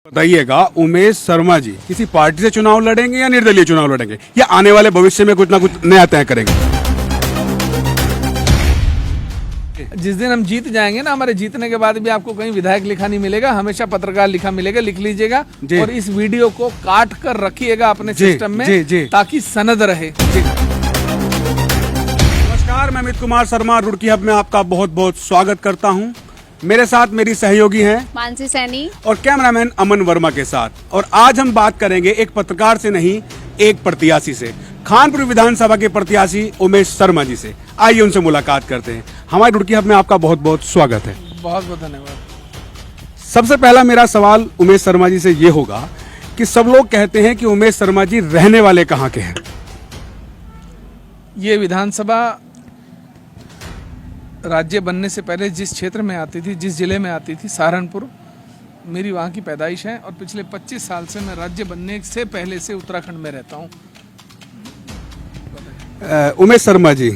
बताइएगा, उमेश शर्मा जी किसी पार्टी से चुनाव लड़ेंगे या निर्दलीय चुनाव लड़ेंगे या आने वाले भविष्य में कुछ ना कुछ नया तय करेंगे? जिस दिन हम जीत जाएंगे ना, हमारे जीतने के बाद भी आपको कहीं विधायक लिखा नहीं मिलेगा, हमेशा पत्रकार लिखा मिलेगा। लिख लीजिएगा और इस वीडियो को काट कर रखिएगा अपने सिस्टम में ताकि सनद रहे। नमस्कार, मैं अमित कुमार शर्मा रुड़की हब में आपका बहुत बहुत स्वागत करता हूं। मेरे साथ मेरी सहयोगी हैं मानसी सैनी और कैमरामैन अमन वर्मा के साथ। और आज हम बात करेंगे एक पत्रकार से नहीं, एक प्रत्याशी से, खानपुर विधानसभा के प्रत्याशी उमेश शर्मा जी से। आइए उनसे मुलाकात करते हैं। हमारे रुड़की हब में आपका बहुत बहुत स्वागत है। बहुत बहुत धन्यवाद। सबसे पहला मेरा सवाल उमेश शर्मा जी से ये होगा कि सब लोग कहते हैं कि उमेश शर्मा जी रहने वाले कहाँ के हैं? ये विधानसभा राज्य बनने से पहले जिस क्षेत्र में आती थी, जिस जिले में आती थी, सहारनपुर, मेरी वहाँ की पैदाइश है और पिछले 25 साल से मैं राज्य बनने से पहले से उत्तराखंड में रहता हूँ। उमेश शर्मा जी,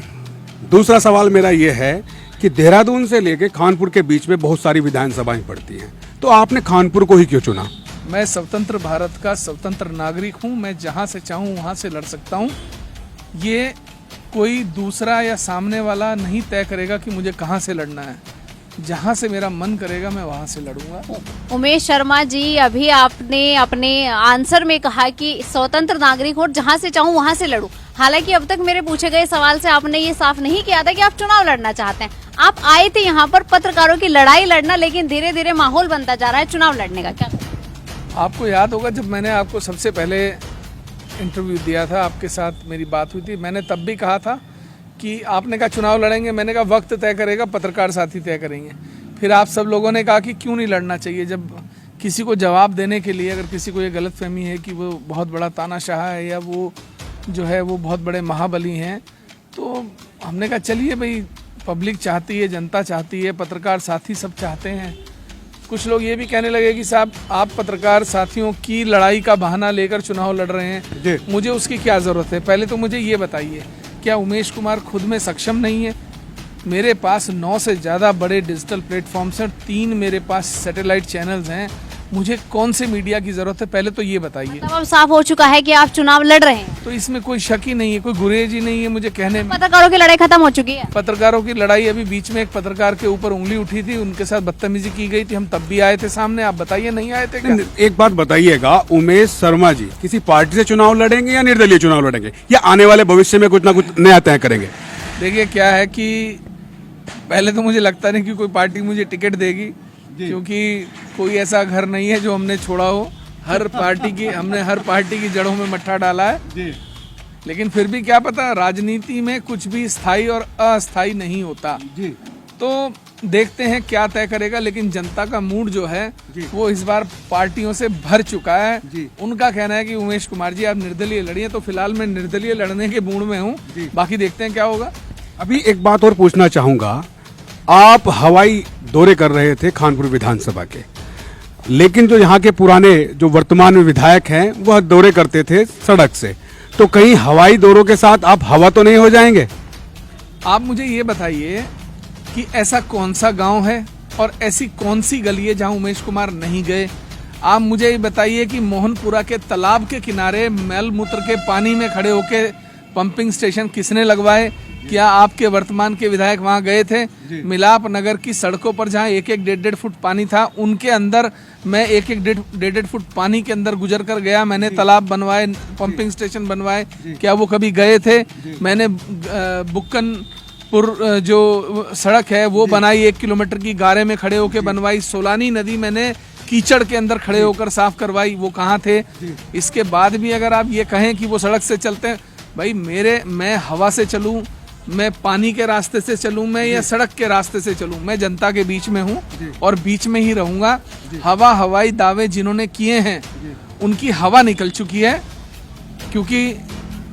दूसरा सवाल मेरा ये है कि देहरादून से लेके खानपुर के बीच में बहुत सारी विधानसभाएं पड़ती हैं, तो आपने खानपुर को ही क्यों चुना? मैं स्वतंत्र भारत का स्वतंत्र नागरिक हूँ। मैं जहाँ से चाहूँ वहाँ से लड़ सकता हूँ। ये कोई दूसरा या सामने वाला नहीं तय करेगा कि मुझे कहाँ से लड़ना है। जहाँ से मेरा मन करेगा मैं वहाँ से लड़ूंगा। उमेश शर्मा जी, अभी आपने अपने आंसर में कहा कि स्वतंत्र नागरिक हो, जहाँ से चाहूँ वहाँ से लड़ूं। हालांकि अब तक मेरे पूछे गए सवाल से आपने ये साफ नहीं किया था कि आप चुनाव लड़ना चाहते हैं। आप आए थे यहाँ पर पत्रकारों की लड़ाई लड़ना, लेकिन धीरे धीरे माहौल बनता जा रहा है चुनाव लड़ने का। क्या आपको याद होगा जब मैंने आपको सबसे पहले इंटरव्यू दिया था, आपके साथ मेरी बात हुई थी, मैंने तब भी कहा था कि आपने कहा चुनाव लड़ेंगे, मैंने कहा वक्त तय करेगा, पत्रकार साथी तय करेंगे। फिर आप सब लोगों ने कहा कि क्यों नहीं लड़ना चाहिए। जब किसी को जवाब देने के लिए अगर किसी को ये गलतफहमी है कि वो बहुत बड़ा तानाशाह है या वो जो है वो बहुत बड़े महाबली हैं, तो हमने कहा चलिए भाई, पब्लिक चाहती है, जनता चाहती है, पत्रकार साथी सब चाहते हैं। कुछ लोग ये भी कहने लगे कि साहब आप पत्रकार साथियों की लड़ाई का बहाना लेकर चुनाव लड़ रहे हैं, मुझे उसकी क्या ज़रूरत है? पहले तो मुझे ये बताइए, क्या उमेश कुमार खुद में सक्षम नहीं है? मेरे पास 9 से ज़्यादा बड़े डिजिटल प्लेटफॉर्म्स हैं, 3 मेरे पास सैटेलाइट चैनल्स हैं, मुझे कौन से मीडिया की ज़रूरत है? पहले तो ये बताइए। मतलब अब साफ हो चुका है कि आप चुनाव लड़ रहे हैं, तो इसमें कोई शक ही नहीं है, कोई गुरेज ही नहीं है मुझे कहने में। पत्रकारों की लड़ाई खत्म हो चुकी है। पत्रकारों की लड़ाई, अभी बीच में एक पत्रकार के ऊपर उंगली उठी थी, उनके साथ बदतमीजी की गई थी, हम तब भी आए थे सामने। आप बताइए, नहीं आए थे क्या? एक बात बताइएगा, उमेश शर्मा जी किसी पार्टी से चुनाव लड़ेंगे या निर्दलीय चुनाव लड़ेंगे या आने वाले भविष्य में कुछ ना कुछ नया तय करेंगे? देखिए क्या है कि पहले तो मुझे लगता नहीं कि कोई पार्टी मुझे टिकट देगी, क्योंकि कोई ऐसा घर नहीं है जो हमने छोड़ा हो। हमने हर पार्टी की जड़ों में मट्ठा डाला है। लेकिन फिर भी क्या पता, राजनीति में कुछ भी स्थायी और अस्थायी नहीं होता। तो देखते हैं क्या तय करेगा। लेकिन जनता का मूड जो है वो इस बार पार्टियों से भर चुका है। उनका कहना है कि उमेश कुमार जी आप निर्दलीय लड़िए, तो फिलहाल मैं निर्दलीय लड़ने के मूड में हूँ, बाकी देखते हैं क्या होगा। अभी एक बात और पूछना चाहूंगा, आप हवाई दौरे कर रहे थे खानपुर विधानसभा के, लेकिन जो यहाँ के पुराने जो वर्तमान में विधायक हैं वह दौरे करते थे सड़क से, तो कहीं हवाई दौरों के साथ आप हवा तो नहीं हो जाएंगे? आप मुझे ये बताइए कि ऐसा कौन सा गांव है और ऐसी कौन सी गली है जहां उमेश कुमार नहीं गए? आप मुझे ये बताइए कि मोहनपुरा के तालाब के किनारे मैल मूत्र के पानी में खड़े होके पंपिंग स्टेशन किसने लगवाए? क्या आपके वर्तमान के विधायक वहां गए थे? मिलाप नगर की सड़कों पर जहां 1-1, 1.5 फुट पानी था, उनके अंदर मैं 1-1, 1.5 फुट पानी के अंदर गुजर कर गया। मैंने तालाब बनवाए, पंपिंग स्टेशन बनवाए, क्या वो कभी गए थे? मैंने बुक्कनपुर जो सड़क है वो बनाई, 1 किलोमीटर की गारे में खड़े होकर बनवाई। सोलानी नदी मैंने कीचड़ के अंदर खड़े होकर साफ करवाई, वो कहाँ थे? इसके बाद भी अगर आप ये कहें कि वो सड़क से चलते हैं, भाई मैं हवा से चलूं, मैं पानी के रास्ते से चलूं, मैं या सड़क के रास्ते से चलूं, मैं जनता के बीच में हूं और बीच में ही रहूंगा। हवाई दावे जिन्होंने किए हैं उनकी हवा निकल चुकी है, क्योंकि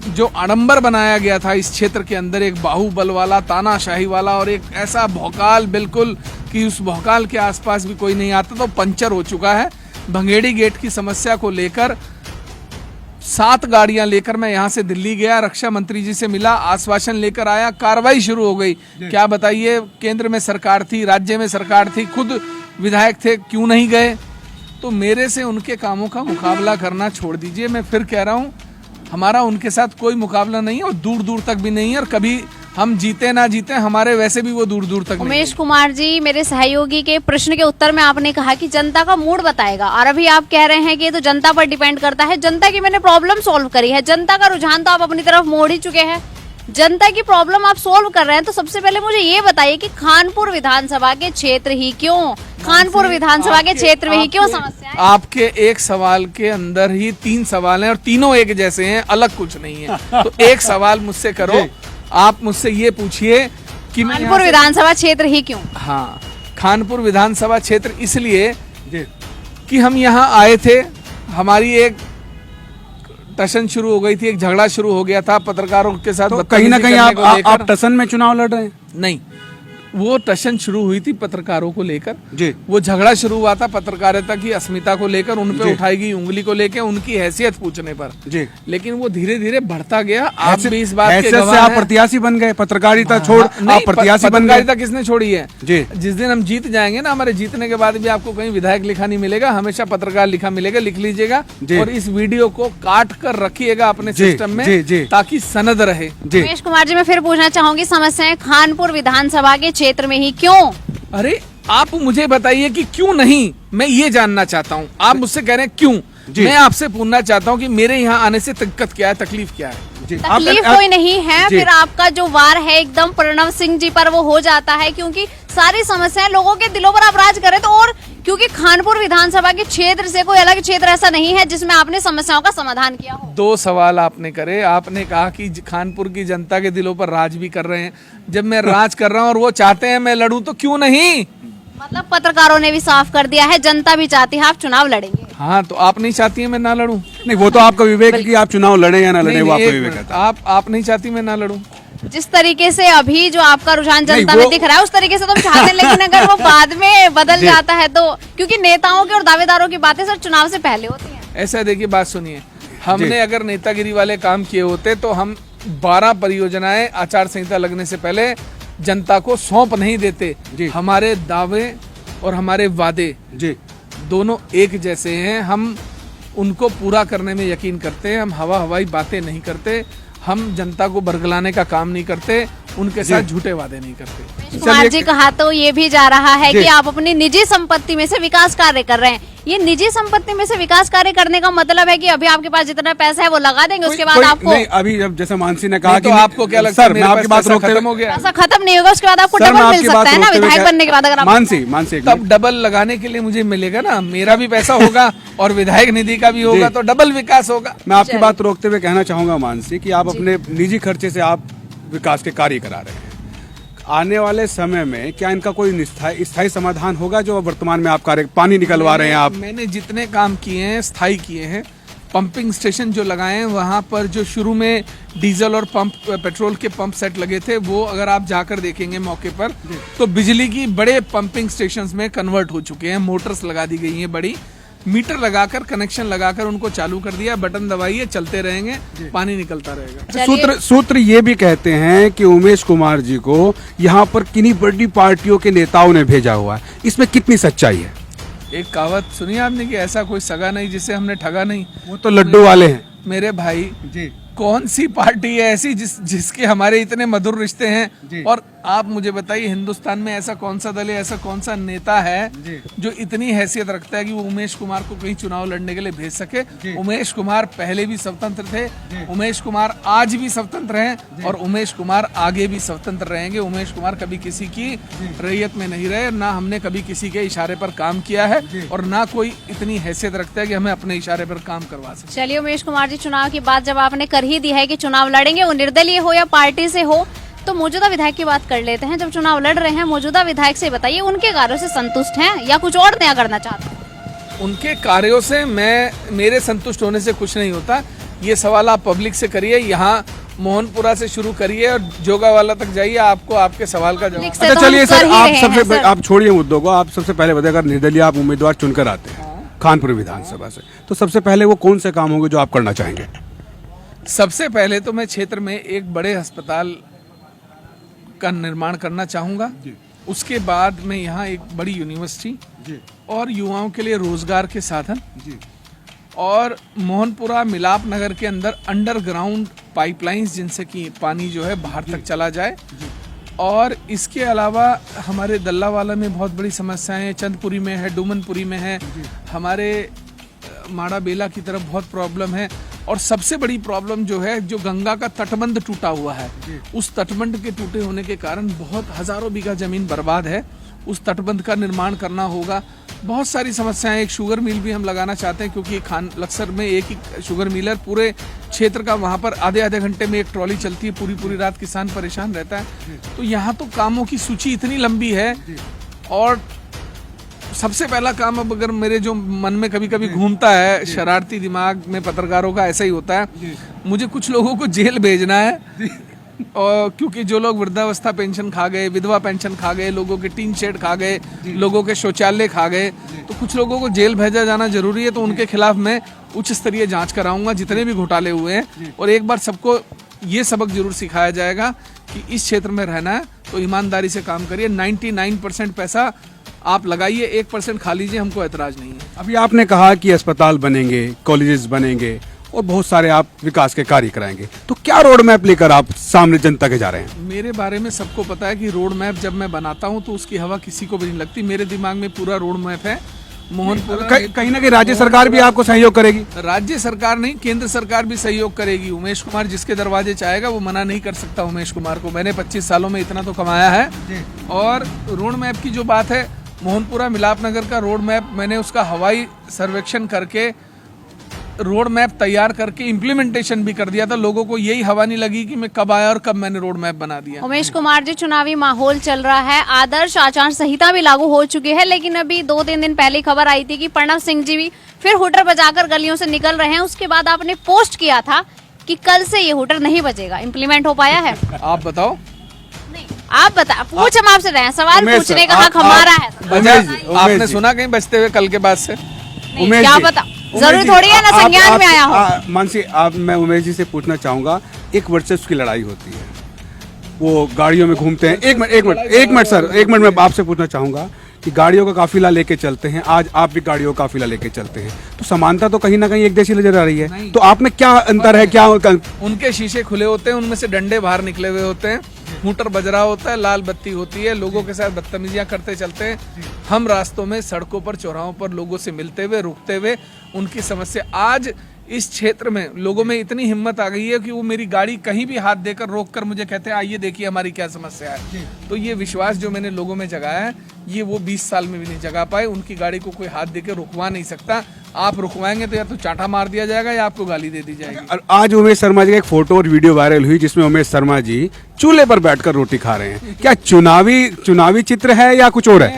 जो आडंबर बनाया गया था इस क्षेत्र के अंदर, एक बाहुबल वाला, तानाशाही वाला और एक ऐसा भौकाल बिल्कुल कि उस भौकाल के आसपास भी कोई नहीं आता, तो पंचर हो चुका है। भंगेड़ी गेट की समस्या को लेकर 7 गाड़ियां लेकर मैं यहाँ से दिल्ली गया, रक्षा मंत्री जी से मिला, आश्वासन लेकर आया, कार्रवाई शुरू हो गई। क्या बताइए, केंद्र में सरकार थी, राज्य में सरकार थी, खुद विधायक थे, क्यों नहीं गए? तो मेरे से उनके कामों का मुकाबला करना छोड़ दीजिए। मैं फिर कह रहा हूँ, हमारा उनके साथ कोई मुकाबला नहीं है और दूर दूर तक भी नहीं है, और कभी हम जीते ना जीते हमारे वैसे भी वो दूर दूर तक नहीं उमेश है। कुमार जी, मेरे सहयोगी के प्रश्न के उत्तर में आपने कहा कि जनता का मूड बताएगा, और अभी आप कह रहे हैं कि ये तो जनता पर डिपेंड करता है। जनता की मैंने प्रॉब्लम सॉल्व करी है, जनता का रुझान तो आप अपनी तरफ मोड़ ही चुके हैं। जनता की प्रॉब्लम आप सोल्व कर रहे हैं, तो सबसे पहले मुझे ये बताइए कि खानपुर विधानसभा के क्षेत्र ही क्यों, खानपुर विधानसभा के क्षेत्र में ही क्यों समस्या है? आपके एक सवाल के अंदर ही 3 सवाल हैं और तीनों एक जैसे हैं, अलग कुछ नहीं है। तो एक सवाल मुझसे करो, आप मुझसे ये पूछिए कि मैं खानपुर विधानसभा क्षेत्र ही क्यों? हाँ, खानपुर विधानसभा क्षेत्र इसलिए कि हम यहाँ आए थे, हमारी एक टशन शुरू हो गई थी, एक झगड़ा शुरू हो गया था पत्रकारों के साथ। तो कहीं ना कहीं आप टसन में चुनाव लड़ रहे हैं? नहीं, वो टशन शुरू हुई थी पत्रकारों को लेकर जी। वो झगड़ा शुरू हुआ था पत्रकारिता की अस्मिता को लेकर, उन पे उठाई गई उंगली को लेकर, उनकी हैसियत पूछने पर जी। लेकिन वो धीरे धीरे बढ़ता गया। आप भी इस बात के गवाह हैं। आप प्रत्याशी बन गए, पत्रकारिता छोड़ आप प्रत्याशी बन गए। पत्रकारिता किसने छोड़ी है जी? जिस दिन हम जीत जाएंगे ना, हमारे जीतने के बाद भी आपको कहीं विधायक लिखा नहीं मिलेगा, हमेशा पत्रकार लिखा मिलेगा, लिख लीजिएगा। और इस वीडियो को काट कर रखिएगा अपने सिस्टम में ताकि सनद रहे। उमेश कुमार जी, मैं फिर पूछना चाहूंगी, समस्याएं खानपुर विधानसभा के क्षेत्र में ही क्यों? अरे आप मुझे बताइए कि क्यों नहीं, मैं ये जानना चाहता हूँ। आप मुझसे कह रहे हैं क्यों, मैं आपसे पूछना चाहता हूँ कि मेरे यहाँ आने से दिक्कत क्या है, तकलीफ क्या है? तकलीफ कोई नहीं है, फिर आपका जो वार है एकदम प्रणव सिंह जी पर वो हो जाता है, क्योंकि सारी समस्याएं लोगों के दिलों पर आप राज करें। तो और क्योंकि खानपुर विधानसभा के क्षेत्र से कोई अलग क्षेत्र ऐसा नहीं है जिसमें आपने समस्याओं का समाधान किया हो। 2 सवाल आपने करे। आपने कहा कि खानपुर की जनता के दिलों पर राज भी कर रहे हैं। जब मैं राज कर रहा हूँ और वो चाहते हैं मैं लड़ूं, तो क्यों नहीं? मतलब पत्रकारों ने भी साफ कर दिया है, जनता भी चाहती है आप चुनाव लड़ेंगे। हाँ, तो आप नहीं चाहती है मैं ना लड़ूं? नहीं, वो तो आपका विवेक है कि आप चुनाव लड़े या ना लड़े, वो आपका विवेक है। आप नहीं चाहती मैं ना लड़ूं? जिस तरीके से अभी जो आपका रुझान जनता में दिख रहा है, उस तरीके से तो हम चाहते हैं, लेकिन अगर वो बाद में बदल जाता है तो, क्योंकि नेताओं के और दावेदारों की बातें सर चुनाव से पहले होती हैं। ऐसा देखिए, बात सुनिए, हमने अगर नेतागिरी वाले काम किए होते तो हम 12 परियोजनाएं आचार संहिता लगने से पहले जनता को सौंप नहीं देते। हमारे दावे और हमारे वादे दोनों एक जैसे हैं, हम उनको पूरा करने में यकीन करते हैं। हम हवाई बातें नहीं करते, हम जनता को बरगलाने का काम नहीं करते, उनके साथ झूठे वादे नहीं करते। कुमार जी कहा तो ये भी जा रहा है कि आप अपनी निजी संपत्ति में से विकास कार्य कर रहे हैं। ये निजी संपत्ति में से विकास कार्य करने का मतलब है कि अभी आपके पास जितना पैसा है वो लगा देंगे, उसके बाद आपको नहीं, अभी जब जैसे मानसी ने कहा कि आपको क्या लगता है मैं आपकी बात खत्म हो गया? पैसा खत्म नहीं होगा, उसके बाद आपको डबल मिल सकता है ना विधायक बनने के बाद। अगर मानसी तब डबल लगाने के लिए मुझे मिलेगा ना, मेरा भी पैसा होगा और विधायक निधि का भी होगा, तो डबल विकास होगा। मैं आपकी बात रोकते हुए कहना चाहूंगा मानसी कि आप अपने निजी खर्चे से आप विकास के कार्य करा रहे हैं। आने वाले समय में क्या इनका कोई स्थायी समाधान होगा? जो वर्तमान में आप कार्य पानी निकलवा रहे हैं आप, मैंने जितने काम किए हैं स्थायी किए हैं। पंपिंग स्टेशन जो लगाए हैं, वहां पर जो शुरू में डीजल और पेट्रोल के पंप सेट लगे थे, वो अगर आप जाकर देखेंगे मौके पर, तो बिजली की बड़े पंपिंग स्टेशंस में कन्वर्ट हो चुके हैं। मोटर्स लगा दी गई हैं, बड़ी मीटर लगाकर, कनेक्शन लगाकर उनको चालू कर दिया, बटन दबाइए, चलते रहेंगे, पानी निकलता रहेगा। सूत्र ये भी कहते हैं कि उमेश कुमार जी को यहाँ पर किन्हीं बड़ी पार्टियों के नेताओं ने भेजा हुआ है, इसमें कितनी सच्चाई है? एक कहावत सुनी आपने कि ऐसा कोई सगा नहीं जिसे हमने ठगा नहीं। वो तो लड्डू वाले हैं मेरे भाई जी। कौन सी पार्टी है ऐसी जिसके हमारे इतने मधुर रिश्ते हैं? और आप मुझे बताइए, हिंदुस्तान में ऐसा कौन सा दल है, ऐसा कौन सा नेता है जो इतनी हैसियत रखता है कि वो उमेश कुमार को कहीं चुनाव लड़ने के लिए भेज सके? उमेश कुमार पहले भी स्वतंत्र थे, उमेश कुमार आज भी स्वतंत्र हैं और उमेश कुमार आगे भी स्वतंत्र रहेंगे। उमेश कुमार कभी किसी की रैयत में नहीं रहे, ना हमने कभी किसी के इशारे पर काम किया है और ना कोई इतनी हैसियत रखता है कि हमें अपने इशारे पर काम करवा सके। चलिए उमेश कुमार जी, चुनाव की बात जब आपने कर ही दी है कि चुनाव लड़ेंगे, वो निर्दलीय हो या पार्टी से हो, तो मौजूदा विधायक की बात कर लेते हैं। जब चुनाव लड़ रहे हैं, मौजूदा विधायक से बताइए, उनके कार्यों से संतुष्ट हैं या कुछ और नया करना चाहते हैं? उनके कार्यों से मेरे संतुष्ट होने से कुछ नहीं होता। ये सवाल आप पब्लिक से करिए, यहाँ मोहनपुरा से शुरू करिए और जोगावाला तक जाइए, आपको आपके सवाल का जवाब। अच्छा चलिए सर, आप छोड़िए मुद्दों को, आप सबसे पहले बताइए, अगर निर्दलीय आप उम्मीदवार चुनकर आते हैं खानपुर विधानसभा से, तो सबसे पहले वो कौन से काम होंगे जो आप करना चाहेंगे? सबसे पहले तो मैं क्षेत्र में एक बड़े अस्पताल का निर्माण करना चाहूँगा। उसके बाद मैं यहाँ एक बड़ी यूनिवर्सिटी और युवाओं के लिए रोजगार के साधन जी और मोहनपुरा मिलाप नगर के अंदर अंडरग्राउंड पाइपलाइंस जिनसे कि पानी जो है बाहर तक चला जाए। और इसके अलावा हमारे दल्लावाला में बहुत बड़ी समस्याएं हैं, चंदपुरी में है, डुमनपुरी में है, हमारे माड़ा बेला की तरफ बहुत प्रॉब्लम है। और सबसे बड़ी प्रॉब्लम जो है, जो गंगा का तटबंध टूटा हुआ है, उस तटबंध के टूटे होने के कारण बहुत हजारों बीघा जमीन बर्बाद है। उस तटबंध का निर्माण करना होगा। बहुत सारी समस्याएं, एक शुगर मिल भी हम लगाना चाहते हैं क्योंकि खान लक्सर में एक ही शुगर मिल है पूरे क्षेत्र का, वहाँ पर आधे घंटे में एक ट्रॉली चलती है, पूरी रात किसान परेशान रहता है। तो यहाँ तो कामों की सूची इतनी लंबी है। और सबसे पहला काम, अब अगर मेरे जो मन में कभी कभी घूमता है, शरारती दिमाग में पत्रकारों का ऐसा ही होता है, मुझे कुछ लोगों को जेल भेजना है। और क्योंकि जो लोग वृद्धावस्था पेंशन खा गए, विधवा पेंशन खा गए, लोगों के टीन शेड खा गए, लोगों के शौचालय खा गए, तो कुछ लोगों को जेल भेजा जाना जरूरी है। तो उनके खिलाफ मैं उच्च स्तरीय जांच कराऊंगा, जितने भी घोटाले हुए हैं। और एक बार सबको ये सबक जरूर सिखाया जाएगा कि इस क्षेत्र में रहना है तो ईमानदारी से काम करिए। 99% पैसा आप लगाइए, 1% खा लीजिए, हमको ऐतराज नहीं है। अभी आपने कहा कि अस्पताल बनेंगे, कॉलेजेस बनेंगे और बहुत सारे आप विकास के कार्य कराएंगे, तो क्या रोड मैप लेकर आप सामने जनता के जा रहे हैं? मेरे बारे में सबको पता है कि रोड मैप जब मैं बनाता हूं तो उसकी हवा किसी को भी नहीं लगती। मेरे दिमाग में पूरा रोड मैप है। मोहनपुरा कहीं ना कहीं राज्य सरकार भी आपको सहयोग करेगी? राज्य सरकार नहीं, केंद्र सरकार भी सहयोग करेगी। उमेश कुमार जिसके दरवाजे चाहेगा वो मना नहीं कर सकता उमेश कुमार को। मैंने 25 सालों में इतना तो कमाया है। और रोड मैप की जो बात है, मोहनपुरा मिलाप नगर का रोड मैप, मैंने उसका हवाई सर्वेक्षण करके रोड मैप तैयार करके इम्प्लीमेंटेशन भी कर दिया था। लोगों को यही हवा नहीं लगी कि मैं कब आया और कब मैंने रोड मैप बना दिया। उमेश कुमार जी, चुनावी माहौल चल रहा है, आदर्श आचार संहिता भी लागू हो चुकी है, लेकिन अभी 2-3 दिन पहले खबर आई थी कि प्रणव सिंह जी भी फिर हुटर बजाकर गलियों से निकल रहे हैं। उसके बाद आपने पोस्ट किया था कि कल से ये हुटर नहीं बजेगा। इम्प्लीमेंट हो पाया है? आप बताओ। आप बता, पूछ हम आपसे रहे हैं, सवाल उमेश पूछने सर, का हक हमारा है। आपने सुना कहीं बजते हुए कल के बाद से? उमेश क्या जी, पता, उमेश जरूरी जी, थोड़ी है ना संज्ञान में आया हो। मानसी, मैं उमेश जी से पूछना चाहूंगा, एक वर्चस्व की लड़ाई होती है, वो गाड़ियों में घूमते हैं। एक मिनट सर, एक मिनट मैं आपसे पूछना चाहूंगा कि गाड़ियों का काफिला लेके चलते हैं, आज आप भी गाड़ियों का काफिला लेके चलते हैं, तो समानता तो कहीं ना कहीं एक जैसी नजर आ रही है। तो आप में क्या अंतर है? क्या उनके शीशे खुले होते हैं, उनमें से डंडे बाहर निकले हुए होते हैं, हूटर बज रहा होता है, लाल बत्ती होती है, लोगों के साथ बदतमीजियां करते चलते हैं। हम रास्तों में, सड़कों पर, चौराहों पर लोगों से मिलते हुए, रुकते हुए उनकी समस्या, आज इस क्षेत्र में लोगों में इतनी हिम्मत आ गई है कि वो मेरी गाड़ी कहीं भी हाथ देकर रोक कर मुझे कहते हैं आइए देखिए हमारी क्या समस्या है। तो ये विश्वास जो मैंने लोगों में जगाया है, ये वो 20 साल में भी नहीं जगा पाए। उनकी गाड़ी को कोई हाथ देकर रुकवा नहीं सकता। आप रुकवाएंगे तो या तो चांटा मार दिया जाएगा या आपको गाली दे दी जाएगी। आज उमेश शर्मा जी का एक फोटो और वीडियो वायरल हुई जिसमें उमेश शर्मा जी चूल्हे पर बैठकर रोटी खा रहे हैं। क्या चुनावी चित्र है या कुछ और है?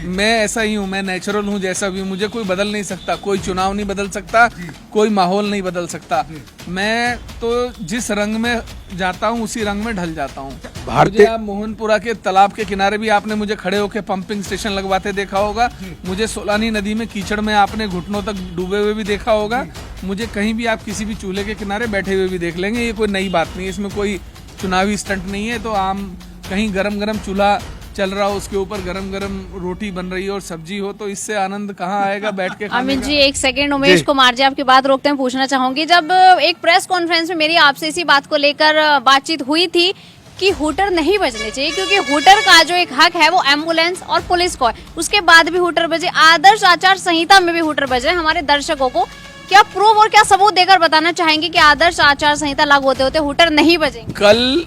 मैं ऐसा ही हूँ, मैं नेचुरल हूँ, जैसा भी हूँ। मुझे कोई बदल नहीं सकता, कोई चुनाव नहीं बदल सकता, कोई माहौल नहीं बदल सकता। मैं तो जिस रंग में जाता हूँ उसी रंग में ढल जाता हूँ। भारतीय आप मोहनपुरा के तालाब के किनारे भी आपने मुझे खड़े होकर पंपिंग स्टेशन लगवाते देखा होगा। मुझे सोलानी नदी में कीचड़ में आपने घुटनों तक डूबे हुए भी देखा होगा। मुझे कहीं भी आप किसी भी चूल्हे के किनारे बैठे हुए भी देख लेंगे। ये कोई नई बात नहीं है, इसमें कोई चुनावी स्टंट नहीं है। तो आम कहीं गरम चूल्हा चल रहा हो, उसके ऊपर गरम रोटी बन रही हो और सब्जी हो, तो इससे आनंद कहाँ आएगा बैठ के खाने अमित का? जी, एक सेकंड, उमेश कुमार जी आपकी बात रोकते हैं, पूछना चाहूंगी। जब एक प्रेस कॉन्फ्रेंस में मेरी आपसे इसी बात को लेकर बातचीत हुई थी कि हुटर नहीं बजने चाहिए, क्योंकि हुटर का जो एक हक है वो एम्बुलेंस और पुलिस को है, उसके बाद भी हुटर बजे, आदर्श आचार संहिता में भी हुटर बजे। हमारे दर्शकों को क्या प्रूफ और क्या सबूत देकर बताना चाहेंगे कि आदर्श आचार संहिता लागू होते होते हुटर नहीं बजेंगे? कल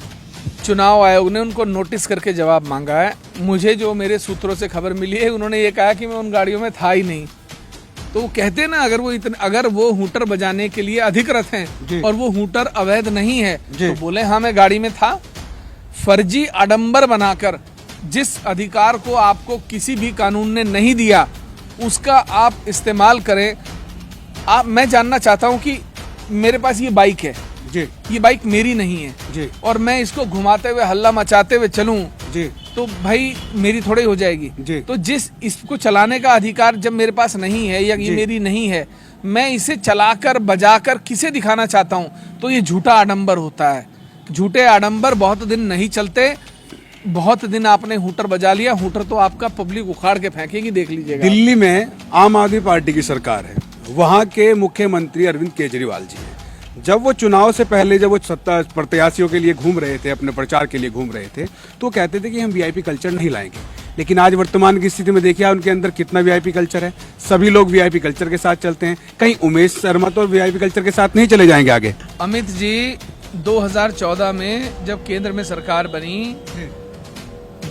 चुनाव आयोग ने उनको नोटिस करके जवाब मांगा है। मुझे जो मेरे सूत्रों से खबर मिली है, उन्होंने ये कहा कि मैं उन गाड़ियों में था ही नहीं। तो वो कहते हैं ना, अगर वो हूटर बजाने के लिए अधिकृत हैं और वो हूटर अवैध नहीं है, तो बोले हाँ मैं गाड़ी में था। फर्जी आडंबर बनाकर जिस अधिकार को आपको किसी भी कानून ने नहीं दिया, उसका आप इस्तेमाल करें। मैं जानना चाहता हूं कि मेरे पास ये बाइक है जी, ये बाइक मेरी नहीं है जी, और मैं इसको घुमाते हुए हल्ला मचाते हुए चलूं जी, तो भाई मेरी थोड़ी हो जाएगी जी। तो इसको चलाने का अधिकार जब मेरे पास नहीं है या ये मेरी नहीं है, मैं इसे चलाकर बजाकर किसे दिखाना चाहता हूं, तो ये झूठा आडंबर होता है। झूठे आडंबर बहुत दिन नहीं चलते। बहुत दिन आपने हूटर बजा लिया, हूटर तो आपका पब्लिक उखाड़ के फेंकेगी, देख लीजिएगा। दिल्ली में आम आदमी पार्टी की सरकार है, वहाँ के मुख्यमंत्री अरविंद केजरीवाल जी हैं। जब वो चुनाव से पहले जब वो सत्ता प्रत्याशियों के लिए घूम रहे थे, अपने प्रचार के लिए घूम रहे थे, तो कहते थे कि हम वीआईपी कल्चर नहीं लाएंगे। लेकिन आज वर्तमान की स्थिति में देखिए उनके अंदर कितना वीआईपी कल्चर है। सभी लोग वीआईपी कल्चर के साथ चलते हैं। कहीं उमेश शर्मा तो वीआईपी कल्चर के साथ नहीं चले जाएंगे आगे? अमित जी, 2014 में जब केंद्र में सरकार बनी,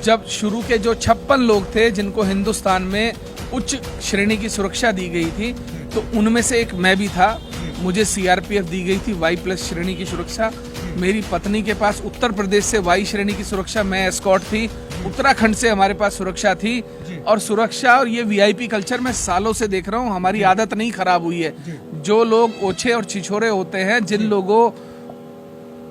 जब शुरू के जो 56 लोग थे जिनको हिंदुस्तान में उच्च श्रेणी की सुरक्षा दी गई थी, तो उनमें से एक मैं भी था। मुझे सीआरपीएफ दी गई थी Y+ श्रेणी की सुरक्षा। मेरी पत्नी के पास उत्तर प्रदेश से Y श्रेणी की सुरक्षा, मैं एस्कॉर्ट थी। उत्तराखंड से हमारे पास सुरक्षा थी। और सुरक्षा और ये वीआईपी कल्चर मैं सालों से देख रहा हूँ, हमारी आदत नहीं खराब हुई है। जो लोग ओछे और छिछोरे होते हैं, जिन लोगों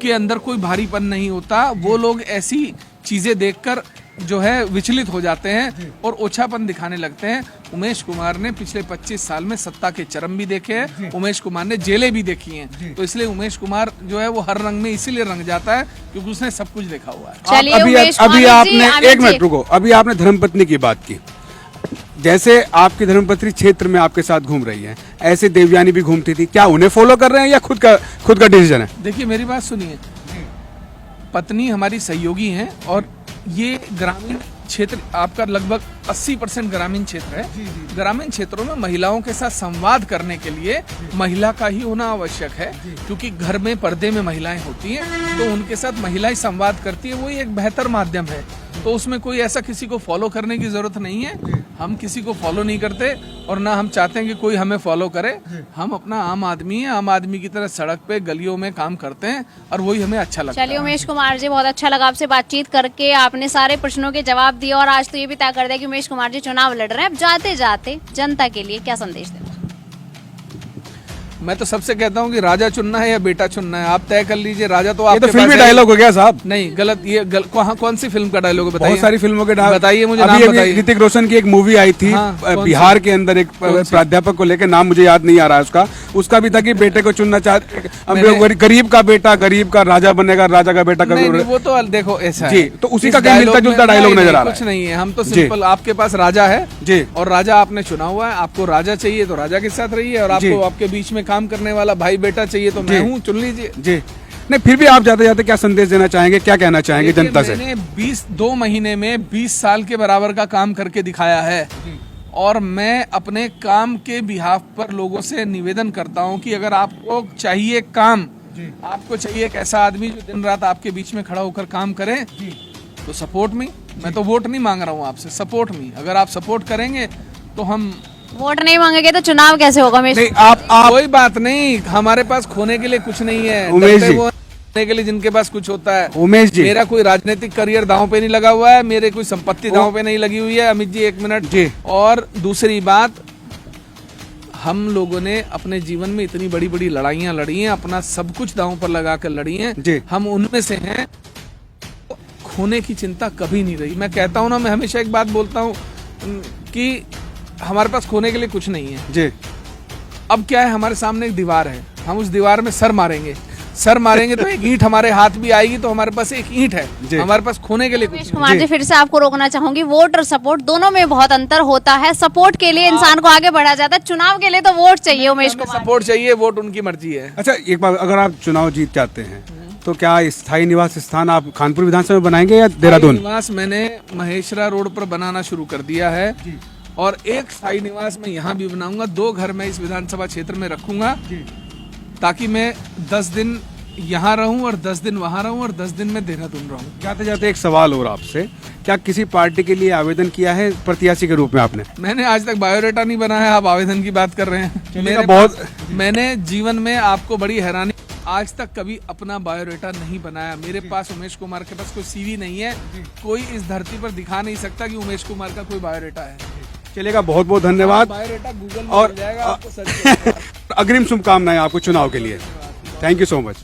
के अंदर कोई भारीपन नहीं होता, वो लोग ऐसी चीजें देखकर जो है विचलित हो जाते हैं और ओछापन दिखाने लगते हैं। उमेश कुमार ने पिछले 25 साल में सत्ता के चरम भी देखे हैं, उमेश कुमार ने जेलें भी देखी हैं। तो इसलिए उमेश कुमार जो है वो हर रंग में इसीलिए रंग जाता है क्योंकि उसने सब कुछ देखा हुआ है। चलिए अभी आपने एक मिनट रुको, अभी आपने धर्मपत्नी की बात की। जैसे आपकी धर्मपत्नी क्षेत्र में आपके साथ घूम रही है, ऐसे देवयानी भी घूमती थी। क्या उन्हें फॉलो कर रहे हैं या खुद का डिसीजन है? देखिए मेरी बात सुनिए, पत्नी हमारी सहयोगी हैं और ये ग्रामीण क्षेत्र आपका लगभग 80% ग्रामीण क्षेत्र है। ग्रामीण क्षेत्रों में महिलाओं के साथ संवाद करने के लिए महिला का ही होना आवश्यक है, क्योंकि घर में पर्दे में महिलाएं होती हैं, तो उनके साथ महिलाएं संवाद करती है, वही एक बेहतर माध्यम है। तो उसमें कोई ऐसा किसी को फॉलो करने की जरूरत नहीं है। हम किसी को फॉलो नहीं करते और ना हम चाहते हैं कि कोई हमें फॉलो करे। हम अपना आम आदमी है, आम आदमी की तरह सड़क पे गलियों में काम करते हैं और वही हमें अच्छा लगता है। चलिए उमेश कुमार जी, बहुत अच्छा लगा आपसे बातचीत करके। आपने सारे प्रश्नों के जवाब दिए और आज तो ये भी तय कर दिया कि उमेश कुमार जी चुनाव लड़ रहे हैं। अब जाते जाते जनता के लिए क्या संदेश देना? मैं तो सबसे कहता हूँ कि राजा चुनना है या बेटा चुनना है, आप तय कर लीजिए। राजा तो ये आपके तो फिल्मी पास है। डायलॉग हो गया साहब। नहीं, गलत। ये कौन सी फिल्म का डायलॉग है? बताइए। बहुत सारी फिल्मों के बताइए, मुझे नाम अभी बताइए। ऋतिक रोशन की एक मूवी आई थी, हाँ, बिहार के अंदर एक प्राध्यापक को लेकर, नाम मुझे याद नहीं आ रहा है उसका भी था कि बेटे को चुनना चाहते, गरीब का बेटा गरीब का राजा बनेगा, राजा का बेटा नहीं, वो तो देखो ऐसा जी, तो उसी का कहीं मिलता जुलता डायलॉग नजर आ रहा है। कुछ नहीं है, हम तो सिंपल, आपके पास राजा है जी, और राजा आपने चुना हुआ है। आपको राजा चाहिए तो राजा के साथ रहिए, और आपको आपके बीच में काम करने वाला भाई बेटा चाहिए तो मैं हूँ, चुन लीजिए जी। नहीं, फिर भी आप जाते जाते क्या संदेश देना चाहेंगे, क्या कहना चाहेंगे जनता से? मैंने 2 महीने में 20 साल के बराबर का काम करके दिखाया है, और मैं अपने काम के बिहाफ पर लोगों से निवेदन करता हूं कि अगर आपको चाहिए काम, आपको चाहिए एक ऐसा आदमी जो दिन रात आपके बीच में खड़ा होकर काम करे, तो सपोर्ट मी। मैं तो वोट नहीं मांग रहा हूं आपसे, सपोर्ट मी। अगर आप सपोर्ट करेंगे तो हम वोट नहीं मांगेंगे तो चुनाव कैसे होगा उमेश? नहीं, आप कोई बात नहीं, हमारे पास खोने के लिए कुछ नहीं है। उमेश जी, वो खोने के लिए जिनके पास कुछ होता है। उमेश जी, मेरा कोई राजनीतिक करियर दांव पे नहीं लगा हुआ है, मेरे कोई संपत्ति दांव पे नहीं लगी हुई है। अमित जी, 1 मिनट जी। और दूसरी बात, हम लोगों ने अपने जीवन में इतनी बड़ी बड़ी लड़ाइयां लड़ी हैं, अपना सब कुछ दांव पर लगा कर लड़ी हैं। हम उनमें से हैं, खोने की चिंता कभी नहीं रही। मैं कहता हूँ ना, मैं हमेशा एक बात बोलता हूँ कि हमारे पास खोने के लिए कुछ नहीं है जी। अब क्या है, हमारे सामने एक दीवार है, हम उस दीवार में सर मारेंगे तो एक ईंट हमारे हाथ भी आएगी, तो हमारे पास एक ईंट है, हमारे पास खोने के लिए कुछ उमेश कुमार जी, फिर से आपको रोकना चाहूंगी। वोट और सपोर्ट दोनों में बहुत अंतर होता है। सपोर्ट के लिए इंसान को आगे बढ़ा जाता है, चुनाव के लिए तो वोट चाहिए। उमेश कुमार, सपोर्ट चाहिए, वोट उनकी मर्जी है। अच्छा, एक बात, अगर आप चुनाव जीत जाते हैं तो क्या स्थायी निवास स्थान आप खानपुर विधानसभा में बनाएंगे या देहरादून? निवास मैंने महेशरा रोड पर बनाना शुरू कर दिया है, और एक स्थायी निवास मैं यहाँ भी बनाऊंगा। 2 घर मैं इस विधानसभा क्षेत्र में रखूंगा, ताकि मैं 10 दिन यहाँ रहूं और 10 दिन वहाँ रहूं और 10 दिन में देहरादून रहूं। जाते जाते एक सवाल और आपसे, क्या किसी पार्टी के लिए आवेदन किया है प्रत्याशी के रूप में आपने? मैंने आज तक बायोडाटा नहीं बनाया, आप आवेदन की बात कर रहे हैं। मैंने जीवन में, आपको बड़ी हैरानी, आज तक कभी अपना बायोडाटा नहीं बनाया। मेरे पास, उमेश कुमार के पास कोई सीवी नहीं है। कोई इस धरती पर दिखा नहीं सकता कि उमेश कुमार का कोई बायोडाटा है। चलेगा, बहुत बहुत धन्यवाद। बायोडाटा गूगल में और मिल जाएगा आपको। अग्रिम शुभकामनाएं आपको चुनाव के लिए। Thank you so much.